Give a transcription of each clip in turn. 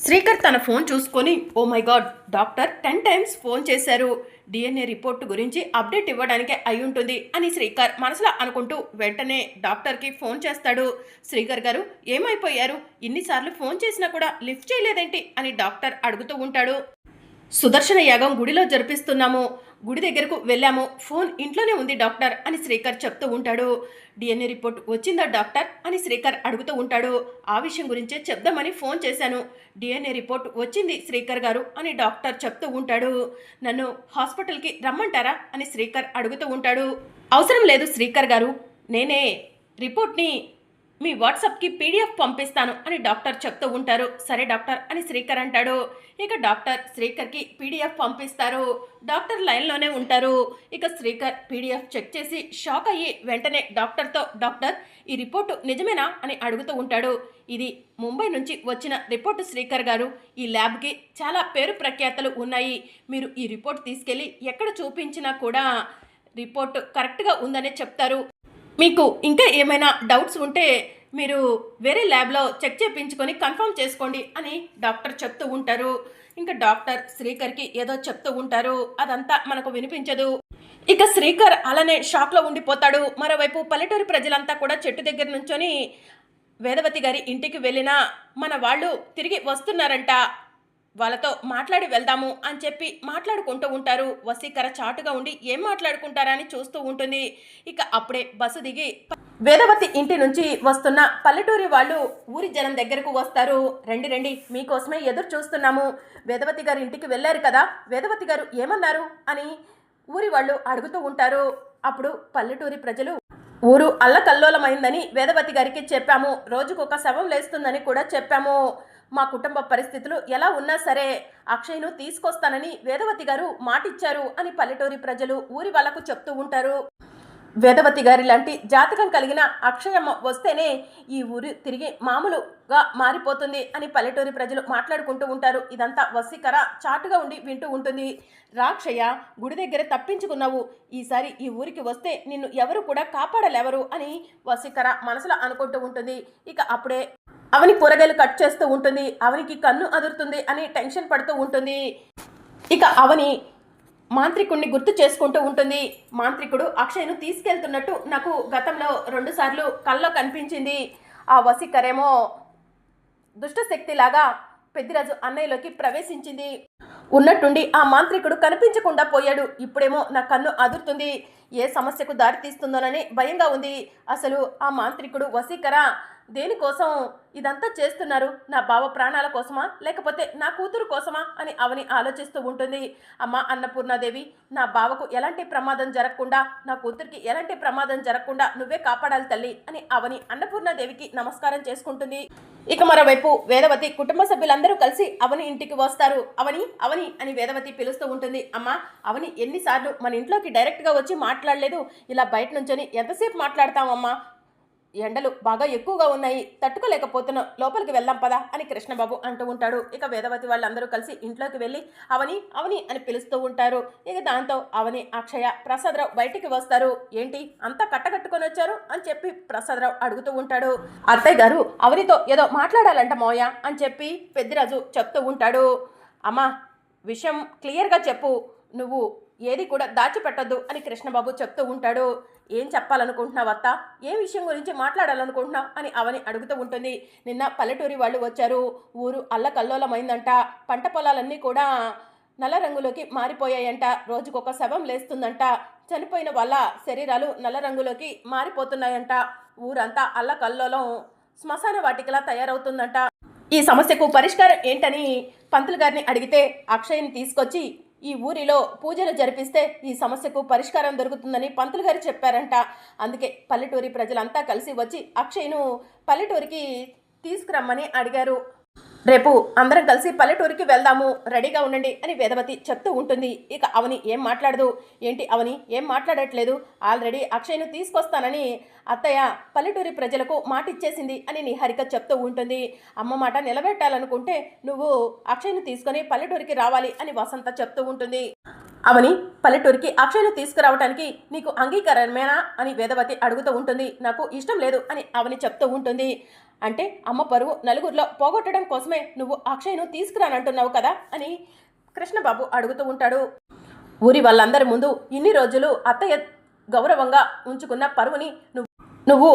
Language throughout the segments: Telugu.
శ్రీకర్ తన ఫోన్ చూసుకొని oh my god doctor 10 times phone చేశారు. డిఎన్ఏ రిపోర్ట్ గురించి అప్డేట్ ఇవ్వడానికే అయి ఉంటుంది అని శ్రీకర్ మనసులో అనుకుంటూ వెంటనే డాక్టర్కి ఫోన్ చేస్తాడు. శ్రీకర్ గారు ఏమైపోయారు, ఇన్నిసార్లు ఫోన్ చేసినా కూడా లిఫ్ట్ చేయలేదేంటి అని డాక్టర్ అడుగుతూ ఉంటాడు. సుదర్శన యాగం గుడిలో జరిపిస్తున్నాము, గుడి దగ్గరకు వెళ్ళాము, ఫోన్ ఇంట్లోనే ఉంది డాక్టర్ అని శ్రీకర్ చెప్తూ ఉంటాడు. డిఎన్ఏ రిపోర్ట్ వచ్చిందా డాక్టర్ అని శ్రీకర్ అడుగుతూ ఉంటాడు. ఆ విషయం గురించే చెప్దామని ఫోన్ చేశాను. డిఎన్ఏ రిపోర్ట్ వచ్చింది శ్రీకర్ గారు అని డాక్టర్ చెప్తూ ఉంటాడు. నన్ను హాస్పిటల్కి రమ్మంటారా అని శ్రీకర్ అడుగుతూ ఉంటాడు. అవసరం లేదు శ్రీకర్ గారు, నేనే రిపోర్ట్ని మీ వాట్సాప్కి పీడిఎఫ్ పంపిస్తాను అని డాక్టర్ చెప్తూ ఉంటారు. సరే డాక్టర్ అని శ్రీకర్ అంటాడు. ఇక డాక్టర్ శ్రీకర్కి పీడిఎఫ్ పంపిస్తారు. డాక్టర్ లైన్లోనే ఉంటారు. ఇక శ్రీకర్ పీడిఎఫ్ చెక్ చేసి షాక్ అయ్యి వెంటనే డాక్టర్తో, డాక్టర్ ఈ రిపోర్టు నిజమేనా అని అడుగుతూ ఉంటాడు. ఇది ముంబై నుంచి వచ్చిన రిపోర్టు శ్రీకర్ గారు, ఈ ల్యాబ్కి చాలా పేరు ప్రఖ్యాతలు ఉన్నాయి. మీరు ఈ రిపోర్ట్ తీసుకెళ్ళి ఎక్కడ చూపించినా కూడా రిపోర్ట్ కరెక్ట్గా ఉందనే చెప్తారు. మీకు ఇంకా ఏమైనా డౌట్స్ ఉంటే మీరు వేరే ల్యాబ్లో చెక్ చేయించుకొని కన్ఫర్మ్ చేసుకోండి అని డాక్టర్ చెప్తూ ఉంటారు. ఇంకా డాక్టర్ శ్రీకర్కి ఏదో చెప్తూ ఉంటారు, అదంతా మనకు వినిపించదు. ఇక శ్రీకర్ అలానే షాక్లో ఉండిపోతాడు. మరోవైపు పల్లెటూరి ప్రజలంతా కూడా చెట్టు దగ్గర నుంచొని వేదవతి గారి ఇంటికి వెళ్ళినా మన వాళ్ళు తిరిగి వస్తున్నారంట, వాళ్ళతో మాట్లాడి వెళ్దాము అని చెప్పి మాట్లాడుకుంటూ ఉంటారు. వసీకర చాటుగా ఉండి ఏం మాట్లాడుకుంటారా అని చూస్తూ ఉంటుంది. ఇక అప్పుడే బస్సు దిగి వేదవతి ఇంటి నుంచి వస్తున్న పల్లెటూరి వాళ్ళు ఊరి జనం దగ్గరకు వస్తారు. రండి రండి, మీకోసమే ఎదురు చూస్తున్నాము, వేదవతి గారి ఇంటికి వెళ్ళారు కదా, వేదవతి గారు ఏమన్నారు అని ఊరి వాళ్ళు అడుగుతూ ఉంటారు. అప్పుడు పల్లెటూరి ప్రజలు ఊరు అల్లకల్లోలమైందని వేదవతి గారికి చెప్పాము, రోజుకొక శవం లేస్తుందని కూడా చెప్పాము, మా కుటుంబ పరిస్థితులు ఎలా ఉన్నా సరే అక్షయ్ను తీసుకొస్తానని వేదవతి గారు మాటిచ్చారు అని పల్లెటూరి ప్రజలు ఊరి వాళ్ళకు చెప్తూ ఉంటారు. వేదవతి గారి లాంటి జాతకం కలిగిన అక్షయమ్మ వస్తేనే ఈ ఊరు తిరిగి మామూలుగా మారిపోతుంది అని పల్లెటూరి ప్రజలు మాట్లాడుకుంటూ ఉంటారు. ఇదంతా వసీకర చాటుగా ఉండి వింటూ ఉంటుంది. రాక్షయ్య, గుడి దగ్గర తప్పించుకున్నావు, ఈసారి ఈ ఊరికి వస్తే నిన్ను ఎవరు కూడా కాపాడలేవరు అని వసీకర మనసులో అనుకుంటూ ఉంటుంది. ఇక అప్పుడే అవని కూరగాయలు కట్ చేస్తూ ఉంటుంది. అవనికి కన్ను అదురుతుంది అని టెన్షన్ పడుతూ ఉంటుంది. ఇక అవని మాంత్రికుడిని గుర్తు చేసుకుంటూ ఉంటుంది. మాంత్రికుడు అక్షయ్ను తీసుకెళ్తున్నట్టు నాకు గతంలో 2 సార్లు కల్లో కనిపించింది. ఆ వసీకరేమో దుష్టశక్తిలాగా పెద్దిరాజు అన్నయ్యలోకి ప్రవేశించింది. ఉన్నట్టుండి ఆ మాంత్రికుడు కనిపించకుండా పోయాడు. ఇప్పుడేమో నా కన్ను అదురుతుంది, ఏ సమస్యకు దారి తీస్తుందోనని భయంగా ఉంది. అసలు ఆ మాంత్రికుడు వసీకర దేనికోసం ఇదంతా చేస్తున్నారు, నా బావ ప్రాణాల కోసమా లేకపోతే నా కూతురు కోసమా అని అవని ఆలోచిస్తూ ఉంటుంది. అమ్మ అన్నపూర్ణాదేవి, నా బావకు ఎలాంటి ప్రమాదం జరగకుండా, నా కూతురికి ఎలాంటి ప్రమాదం జరగకుండా నువ్వే కాపాడాలి తల్లి అని అవని అన్నపూర్ణాదేవికి నమస్కారం చేసుకుంటుంది. ఇక మరోవైపు వేదవతి కుటుంబ సభ్యులందరూ కలిసి అవని ఇంటికి వస్తారు. అవని అవని అని వేదవతి పిలుస్తూ ఉంటుంది. అమ్మ అవని, ఎన్నిసార్లు మన ఇంట్లోకి డైరెక్ట్గా వచ్చి మాట్లాడలేదు, ఇలా బయట నుంచొని ఎంతసేపు మాట్లాడతామమ్మా, ఎండలు బాగా ఎక్కువగా ఉన్నాయి, తట్టుకోలేకపోతున్నాం, లోపలికి వెళ్దాం పదా అని కృష్ణబాబు అంటూ ఉంటాడు. ఇక వేదవతి వాళ్ళందరూ కలిసి ఇంట్లోకి వెళ్ళి అవని అవని అని పిలుస్తూ ఉంటారు. ఇక దాంతో అవని, అక్షయ, ప్రసాదరావు బయటికి వస్తారు. ఏంటి అంతా కట్టకట్టుకొని వచ్చారు అని చెప్పి ప్రసాదరావు అడుగుతూ ఉంటాడు. అత్తయ్య గారు అవనితో ఏదో మాట్లాడాలంట మోయ అని చెప్పి పెద్దిరాజు చెప్తూ ఉంటాడు. అమ్మా, విషయం క్లియర్గా చెప్పు, నువ్వు ఏది కూడా దాచిపెట్టద్దు అని కృష్ణబాబు చెప్తూ ఉంటాడు. ఏం చెప్పాలనుకుంటున్నావు అత్త, ఏ విషయం గురించి మాట్లాడాలనుకుంటున్నావు అని అవని అడుగుతూ ఉంటుంది. నిన్న పల్లెటూరి వాళ్ళు వచ్చారు, ఊరు అల్లకల్లోలమైందంట, పంట పొలాలన్నీ కూడా నల్ల రంగులోకి మారిపోయాయంట, రోజుకొక శవం లేస్తుందంట, చనిపోయిన వాళ్ళ శరీరాలు నల్ల రంగులోకి మారిపోతున్నాయంట, ఊరంతా అల్లకల్లోలం శ్మశాన వాటికలా తయారవుతుందంట. ఈ సమస్యకు పరిష్కారం ఏంటని పంతులు గారిని అడిగితే అక్షయ్ని తీసుకొచ్చి ఈ ఊరిలో పూజలు జరిపిస్తే ఈ సమస్యకు పరిష్కారం దొరుకుతుందని పంతులు గారు చెప్పారంట. అందుకే పల్లెటూరి ప్రజలంతా కలిసి వచ్చి అక్షయ్ను పల్లెటూరికి తీసుకురమ్మని అడిగారు. రేపు అందరం కలిసి పల్లెటూరికి వెళ్దాము, రెడీగా ఉండండి అని వేదవతి చెప్తూ ఉంటుంది. ఇక అవని ఏం మాట్లాడదు. ఏంటి అవని ఏం మాట్లాడట్లేదు, ఆల్రెడీ అక్షయ్ను తీసుకొస్తానని అత్తయ్య పల్లెటూరి ప్రజలకు మాట ఇచ్చేసింది అని నిహారిక చెప్తూ ఉంటుంది. అమ్మ మాట నిలబెట్టాలనుకుంటే నువ్వు అక్షయ్ను తీసుకొని పల్లెటూరికి రావాలి అని వసంత చెప్తూ ఉంటుంది. అవని, పల్లెటూరికి అక్షయ్ను తీసుకురావడానికి నీకు అంగీకారమేనా అని వేదవతి అడుగుతూ ఉంటుంది. నాకు ఇష్టం లేదు అని అవని చెప్తూ ఉంటుంది. అంటే అమ్మ పరువు నలుగురిలో పోగొట్టడం కోసమే నువ్వు అక్షయ్ను తీసుకురానంటున్నావు కదా అని కృష్ణబాబు అడుగుతూ ఉంటాడు. ఊరి వాళ్ళందరి ముందు ఇన్ని రోజులు అత్తయ్య గౌరవంగా ఉంచుకున్న పరువుని నువ్వు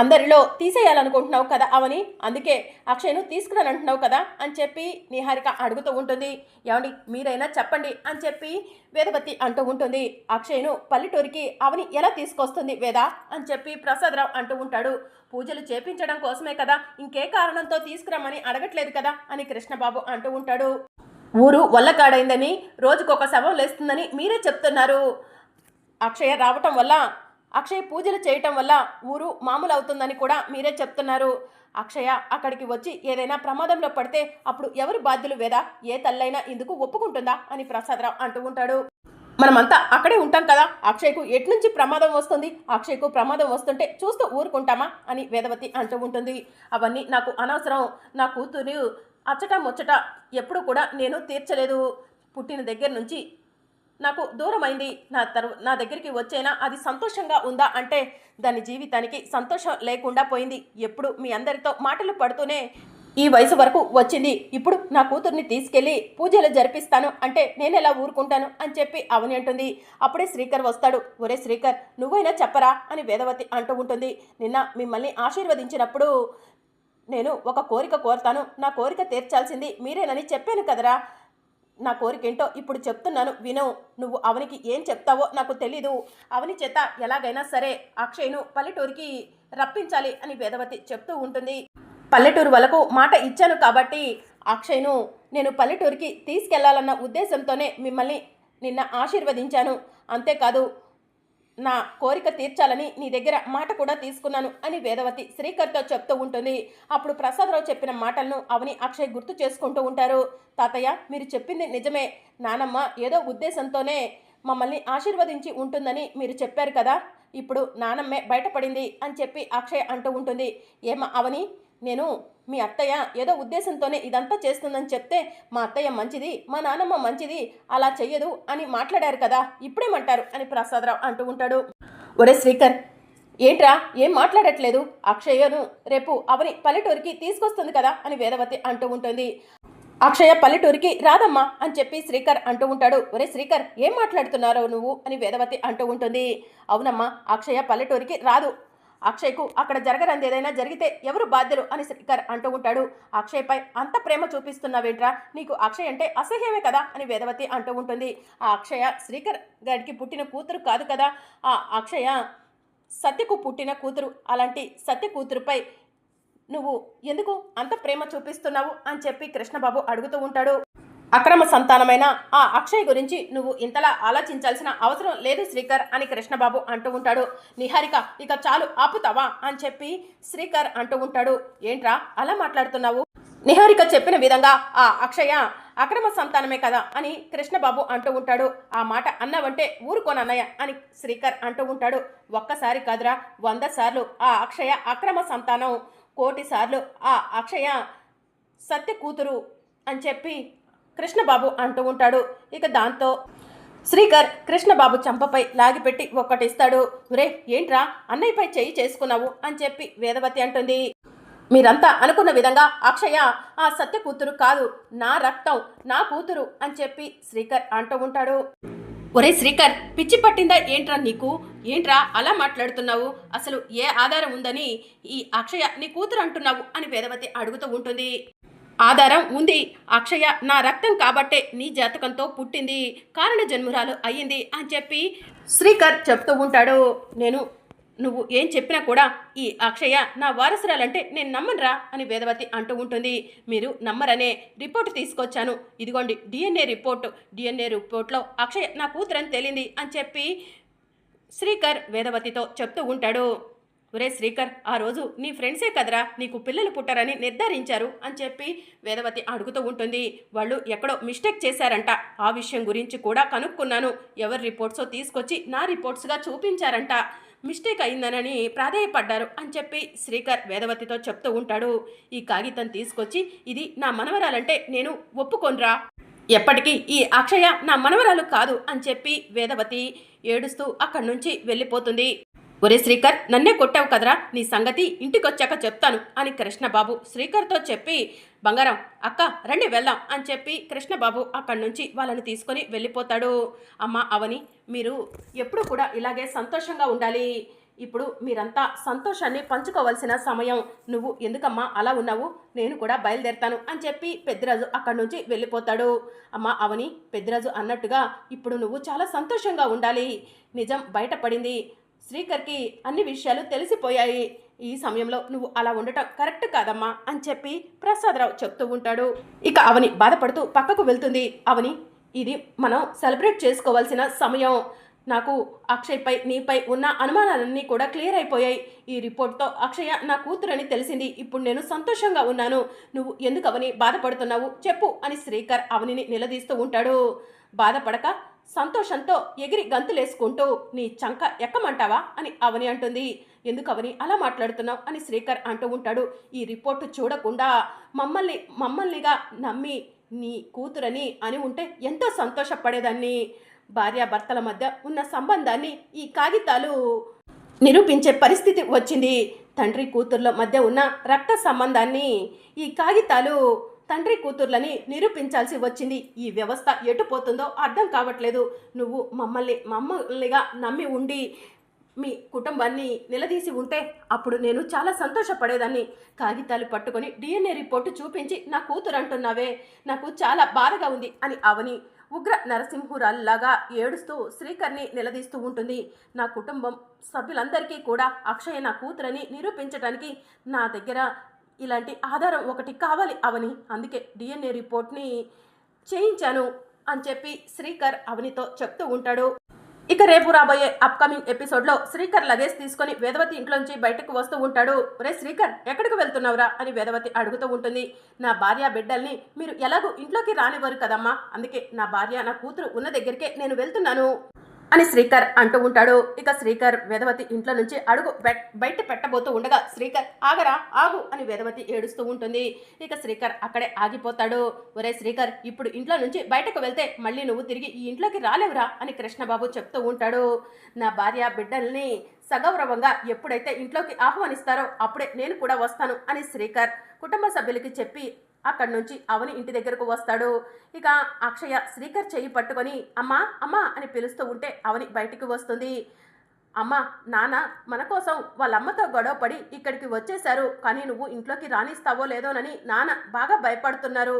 అందరిలో తీసేయాలనుకుంటున్నావు కదా అవని, అందుకే అక్షయ్ను తీసుకురానంటున్నావు కదా అని చెప్పి నిహారిక అడుగుతూ ఉంటుంది. ఏమండి మీరైనా చెప్పండి అని చెప్పి వేదవతి అంటూ ఉంటుంది. అక్షయ్ను పల్లెటూరికి అవని ఎలా తీసుకొస్తుంది వేద అని చెప్పి ప్రసాదరావు అంటూ ఉంటాడు. పూజలు చేపించడం కోసమే కదా, ఇంకే కారణంతో తీసుకురమ్మని అడగట్లేదు కదా అని కృష్ణబాబు అంటూ ఉంటాడు. ఊరు వల్లకాడైందని రోజుకొక శవం లేస్తుందని మీరే చెప్తున్నారు. అక్షయ రావటం వల్ల, అక్షయ్ పూజలు చేయటం వల్ల ఊరు మామూలు అవుతుందని కూడా మీరే చెప్తున్నారు. అక్షయ అక్కడికి వచ్చి ఏదైనా ప్రమాదంలో పడితే అప్పుడు ఎవరు బాధ్యులు వేదా? ఏ తల్లైనా ఇందుకు ఒప్పుకుంటుందా అని ప్రసాదరావు అంటూ ఉంటాడు. మనమంతా అక్కడే ఉంటాం కదా, అక్షయ్కు ఎట్నుంచి ప్రమాదం వస్తుంది? అక్షయ్కు ప్రమాదం వస్తుంటే చూస్తూ ఊరుకుంటామా అని వేదవతి అంటూ ఉంటుంది. అవన్నీ నాకు అనవసరం. నా కూతురు అచ్చట ముచ్చట ఎప్పుడు కూడా నేను తీర్చలేదు. పుట్టిన దగ్గర నుంచి నాకు దూరమైంది. నా దగ్గరికి వచ్చేనా అది సంతోషంగా ఉందా అంటే దాని జీవితానికి సంతోషం లేకుండా పోయింది. ఎప్పుడు మీ అందరితో మాటలు పడుతూనే ఈ వయసు వరకు వచ్చింది. ఇప్పుడు నా కూతుర్ని తీసుకెళ్ళి పూజలు జరిపిస్తాను అంటే నేను ఎలా ఊరుకుంటాను అని చెప్పి అవని అంటుంది. అప్పుడే శ్రీకర్ వస్తాడు. ఒరే శ్రీకర్ నువ్వైనా చెప్పరా అని వేదవతి అంటూ ఉంటుంది. నిన్న మిమ్మల్ని ఆశీర్వదించినప్పుడు నేను ఒక కోరిక కోరుతాను, నా కోరిక తీర్చాల్సింది మీరేనని చెప్పాను కదరా. నా కోరికేంటో ఇప్పుడు చెప్తున్నాను విను. నువ్వు అవనికి ఏం చెప్తావో నాకు తెలీదు. అవని చేత ఎలాగైనా సరే అక్షయ్ను పల్లెటూరికి రప్పించాలి అని వేదవతి చెప్తూ ఉంటుంది. పల్లెటూరు వాళ్ళకు మాట ఇచ్చాను కాబట్టి అక్షయ్ను నేను పల్లెటూరికి తీసుకెళ్లాలన్న ఉద్దేశంతోనే మిమ్మల్ని నిన్న ఆశీర్వదించాను. అంతేకాదు నా కోరిక తీర్చాలని నీ దగ్గర మాట కూడా తీసుకున్నాను అని వేదవతి శ్రీకర్తో చెప్తూ ఉంటుంది. అప్పుడు ప్రసాదరావు చెప్పిన మాటలను అవని అక్షయ్ గుర్తు చేసుకుంటూ ఉంటారు. తాతయ్య మీరు చెప్పింది నిజమే. నానమ్మ ఏదో ఉద్దేశంతోనే మమ్మల్ని ఆశీర్వదించి ఉంటుందని మీరు చెప్పారు కదా, ఇప్పుడు నానమ్మే బయటపడింది అని చెప్పి అక్షయ్ అంటూ ఉంటుంది. ఏమా అవని, నేను మీ అత్తయ్య ఏదో ఉద్దేశంతోనే ఇదంతా చేస్తుందని చెప్తే మా అత్తయ్య మంచిది, మా నానమ్మ మంచిది, అలా చెయ్యదు అని మాట్లాడారు కదా, ఇప్పుడేమంటారు అని ప్రసాదరావు అంటూ ఉంటాడు. ఒరే శ్రీకర్ ఏంట్రా ఏం మాట్లాడట్లేదు? అక్షయ్యను రేపు అవని పల్లెటూరికి తీసుకొస్తుంది కదా అని వేదవతి అంటూ ఉంటుంది. అక్షయ పల్లెటూరికి రాదమ్మా అని చెప్పి శ్రీకర్ అంటూ ఉంటాడు. ఒరే శ్రీకర్ ఏం మాట్లాడుతున్నారో నువ్వు అని వేదవతి అంటూ ఉంటుంది. అవునమ్మా అక్షయ పల్లెటూరికి రాదు. అక్షయ్కు అక్కడ జరగరంది ఏదైనా జరిగితే ఎవరు బాధ్యులు అని శ్రీకర్ అంటూ ఉంటాడు. అక్షయ్పై అంత ప్రేమ చూపిస్తున్నావేంట్రా? నీకు అక్షయ్ అంటే అసహ్యమే కదా అని వేదవతి అంటూ ఉంటుంది. ఆ అక్షయ శ్రీకర్ గారికి పుట్టిన కూతురు కాదు కదా, ఆ అక్షయ సత్యకు పుట్టిన కూతురు. అలాంటి సత్య కూతురుపై నువ్వు ఎందుకు అంత ప్రేమ చూపిస్తున్నావు అని చెప్పి కృష్ణబాబు అడుగుతూ ఉంటాడు. అక్రమ సంతానమైన ఆ అక్షయ్ గురించి నువ్వు ఇంతలా ఆలోచించాల్సిన అవసరం లేదు శ్రీకర్ అని కృష్ణబాబు అంటూ ఉంటాడు. నిహారిక ఇక చాలు ఆపుతావా అని చెప్పి శ్రీకర్ అంటూ ఉంటాడు. ఏంట్రా అలా మాట్లాడుతున్నావు? నిహారిక చెప్పిన విధంగా ఆ అక్షయ అక్రమ సంతానమే కదా అని కృష్ణబాబు అంటూ ఉంటాడు. ఆ మాట అన్నావంటే ఊరుకోనన్నయ్య అని శ్రీకర్ అంటూ ఉంటాడు. ఒక్కసారి కాదురా 100 సార్లు ఆ అక్షయ అక్రమ సంతానం, 1,000,000 సార్లు ఆ అక్షయ సత్య కూతురు అని చెప్పి కృష్ణబాబు అంటూ ఉంటాడు. ఇక దాంతో శ్రీకర్ కృష్ణబాబు చంపపై లాగిపెట్టి ఒక్కటిస్తాడు. ఒరే ఏంట్రా అన్నయ్యపై చెయ్యి చేసుకున్నావు అని చెప్పి వేదవతి అంటుంది. మీరంతా అనుకున్న విధంగా అక్షయ ఆ సత్య కూతురు కాదు, నా రక్తం, నా కూతురు అని చెప్పి శ్రీకర్ అంటూ ఉంటాడు. ఒరే శ్రీకర్ పిచ్చి పట్టిందా ఏంట్రా నీకు? ఏంట్రా అలా మాట్లాడుతున్నావు? అసలు ఏ ఆధారం ఉందని ఈ అక్షయ నీ కూతురు అంటున్నావు అని వేదవతి అడుగుతూ ఉంటుంది. ఆధారం ఉంది. అక్షయ నా రక్తం కాబట్టే నీ జాతకంతో పుట్టింది, కారణ జన్మురాలు అయ్యింది అని చెప్పి శ్రీకర్ చెప్తూ ఉంటాడు. నువ్వు ఏం చెప్పినా కూడా ఈ అక్షయ నా వారసురాలంటే నేను నమ్మనురా అని వేదవతి అంటూ ఉంటుంది. మీరు నమ్మరనే రిపోర్ట్ తీసుకొచ్చాను, ఇదిగోండి డిఎన్ఏ రిపోర్ట్లో అక్షయ నా కూతురని తేలింది అని చెప్పి శ్రీకర్ వేదవతితో చెప్తూ ఉంటాడు. ఒరే శ్రీకర్ ఆ రోజు నీ ఫ్రెండ్సే కదరా నీకు పిల్లలు పుట్టారని నిర్ధారించారు అని చెప్పి వేదవతి అడుగుతూ ఉంటుంది. వాళ్ళు ఎక్కడో మిస్టేక్ చేశారంట, ఆ విషయం గురించి కూడా కనుక్కున్నాను. ఎవరి రిపోర్ట్సో తీసుకొచ్చి నా రిపోర్ట్స్గా చూపించారంట, మిస్టేక్ అయిందనని ప్రాధేయపడ్డారు అని చెప్పి శ్రీకర్ వేదవతితో చెప్తూ ఉంటాడు. ఈ కాగితం తీసుకొచ్చి ఇది నా మనవరాలంటే నేను ఒప్పుకోన్రా, ఎప్పటికీ ఈ అక్షయ నా మనవరాలు కాదు అని చెప్పి వేదవతి ఏడుస్తూ అక్కడి నుంచి వెళ్ళిపోతుంది. ఒరే శ్రీకర్, నన్నే కొట్టావు కదరా, నీ సంగతి ఇంటికొచ్చాక చెప్తాను అని కృష్ణబాబు శ్రీకర్తో చెప్పి, బంగారం అక్క రండి వెళ్దాం అని చెప్పి కృష్ణబాబు అక్కడి నుంచి వాళ్ళని తీసుకొని వెళ్ళిపోతాడు. అమ్మ అవని, మీరు ఎప్పుడు కూడా ఇలాగే సంతోషంగా ఉండాలి. ఇప్పుడు మీరంతా సంతోషాన్ని పంచుకోవాల్సిన సమయం. నువ్వు ఎందుకమ్మా అలా ఉన్నావు, నేను కూడా బయలుదేరుతాను అని చెప్పి పెద్దిరాజు అక్కడి నుంచి వెళ్ళిపోతాడు. అమ్మ అవని, పెద్దిరాజు అన్నట్టుగా ఇప్పుడు నువ్వు చాలా సంతోషంగా ఉండాలి. నిజం బయటపడింది, శ్రీకర్కి అన్ని విషయాలు తెలిసిపోయాయి. ఈ సమయంలో నువ్వు అలా ఉండటం కరెక్ట్ కాదమ్మా అని చెప్పి ప్రసాదరావు చెప్తూ ఉంటాడు. ఇక అవని బాధపడుతూ పక్కకు వెళ్తుంది. అవని, ఇది మనం సెలబ్రేట్ చేసుకోవాల్సిన సమయం. నాకు అక్షయ్పై నీపై ఉన్న అనుమానాలన్నీ కూడా క్లియర్ అయిపోయాయి. ఈ రిపోర్ట్తో అక్షయ నా కూతురని తెలిసింది. ఇప్పుడు నేను సంతోషంగా ఉన్నాను. నువ్వు ఎందుకు అవని బాధపడుతున్నావు చెప్పు అని శ్రీకర్ అవనిని నిలదీస్తూ ఉంటాడు. బాధపడక సంతోషంతో ఎగిరి గంతులేసుకుంటూ నీ చంక ఎక్కమంటావా అని అవని అంటుంది. ఎందుకు అవని అలా మాట్లాడుతున్నావు అని శ్రీకర్ అంటూ ఉంటాడు. ఈ రిపోర్టు చూడకుండా మమ్మల్నిగా నమ్మి నీ కూతురని అని ఉంటే ఎంతో సంతోషపడేదాన్ని. భార్యాభర్తల మధ్య ఉన్న సంబంధాన్ని ఈ కాగితాలు నిరూపించే పరిస్థితి వచ్చింది. తండ్రి కూతుర్ల మధ్య ఉన్న రక్త సంబంధాన్ని ఈ కాగితాలు తండ్రి కూతుర్లని నిరూపించాల్సి వచ్చింది. ఈ వ్యవస్థ ఎటు పోతుందో అర్థం కావట్లేదు. నువ్వు మమ్మల్నిగా నమ్మి ఉండి మీ కుటుంబాన్ని నిలదీసి ఉంటే అప్పుడు నేను చాలా సంతోషపడేదాన్ని. కాగితాలు పట్టుకొని డిఎన్ఏ రిపోర్టు చూపించి నా కూతురు అంటున్నావే, నాకు చాలా బాధగా ఉంది అని అవని ఉగ్ర నరసింహురాల్లాగా ఏడుస్తూ శ్రీకర్ని నిలదీస్తూ ఉంటుంది. నా కుటుంబం సభ్యులందరికీ కూడా అక్షయ నా కూతురని నిరూపించడానికి నా దగ్గర ఇలాంటి ఆధారం ఒకటి కావాలి అవని, అందుకే డిఎన్ఏ రిపోర్ట్ని చేయించాను అని చెప్పి శ్రీకర్ అవనితో చెప్తూ ఉంటాడు. ఇక రేపు రాబోయే అప్కమింగ్ ఎపిసోడ్లో శ్రీకర్ లగేజ్ తీసుకొని వేదవతి ఇంట్లోంచి బయటకు వస్తూ ఉంటాడు. రే శ్రీకర్, ఎక్కడికి వెళ్తున్నావురా అని వేదవతి అడుగుతూ ఉంటుంది. నా భార్య బిడ్డల్ని మీరు ఎలాగూ ఇంట్లోకి రానివ్వరు కదమ్మా, అందుకే నా భార్య నా కూతురు ఉన్న దగ్గరికే నేను వెళ్తున్నాను అని శ్రీకర్ అంటూ ఉంటాడు. ఇక శ్రీకర్ వేదవతి ఇంట్లో నుంచి అడుగు బయట పెట్టబోతూ ఉండగా శ్రీకర్ ఆగరా ఆగు అని వేదవతి ఏడుస్తూ ఉంటుంది. ఇక శ్రీకర్ అక్కడే ఆగిపోతాడు. ఒరే శ్రీకర్, ఇప్పుడు ఇంట్లో నుంచి బయటకు వెళ్తే మళ్ళీ నువ్వు తిరిగి ఈ ఇంట్లోకి రాలేవురా అని కృష్ణబాబు చెప్తూ ఉంటాడు. నా భార్య బిడ్డల్ని సగౌరవంగా ఎప్పుడైతే ఇంట్లోకి ఆహ్వానిస్తారో అప్పుడే నేను కూడా వస్తాను అని శ్రీకర్ కుటుంబ సభ్యులకి చెప్పి అక్కడి నుంచి అవని ఇంటి దగ్గరకు వస్తాడు. ఇక అక్షయ శ్రీకర్ చెయ్యి పట్టుకొని అమ్మా అమ్మా అని పిలుస్తూ ఉంటే అవని బయటికి వస్తుంది. అమ్మ, నాన్న మన కోసం వాళ్ళమ్మతో గొడవపడి ఇక్కడికి వచ్చేశారు, కానీ నువ్వు ఇంట్లోకి రానిస్తావో లేదోనని నాన్న బాగా భయపడుతున్నారు.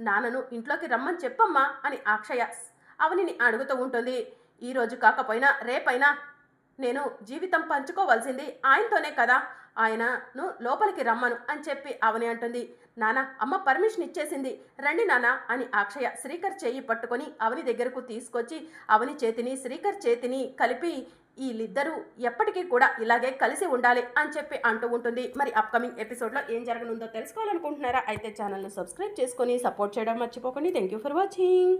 నాన్నను ఇంట్లోకి రమ్మని చెప్పమ్మా అని అక్షయ అవనిని అడుగుతూ ఉంటుంది. ఈరోజు కాకపోయినా రేపైనా నేను జీవితం పంచుకోవాల్సింది ఆయనతోనే కదా, ఆయనను లోపలికి రమ్మను అని చెప్పి అవని అంటుంది. నాన్న, అమ్మ పర్మిషన్ ఇచ్చేసింది, రండి నాన్న అని అక్షయ శ్రీకర్ చేయి పట్టుకొని అవని దగ్గరకు తీసుకొచ్చి అవని చేతిని శ్రీకర్ చేతిని కలిపి వీళ్ళిద్దరూ ఎప్పటికీ కూడా ఇలాగే కలిసి ఉండాలి అని చెప్పి అంటూ ఉంటుంది. మరి అప్కమింగ్ ఎపిసోడ్లో ఏం జరగనుందో తెలుసుకోవాలనుకుంటున్నారా? అయితే ఛానల్ను సబ్స్క్రైబ్ చేసుకొని సపోర్ట్ చేయడం మర్చిపోకండి. Thank you for watching.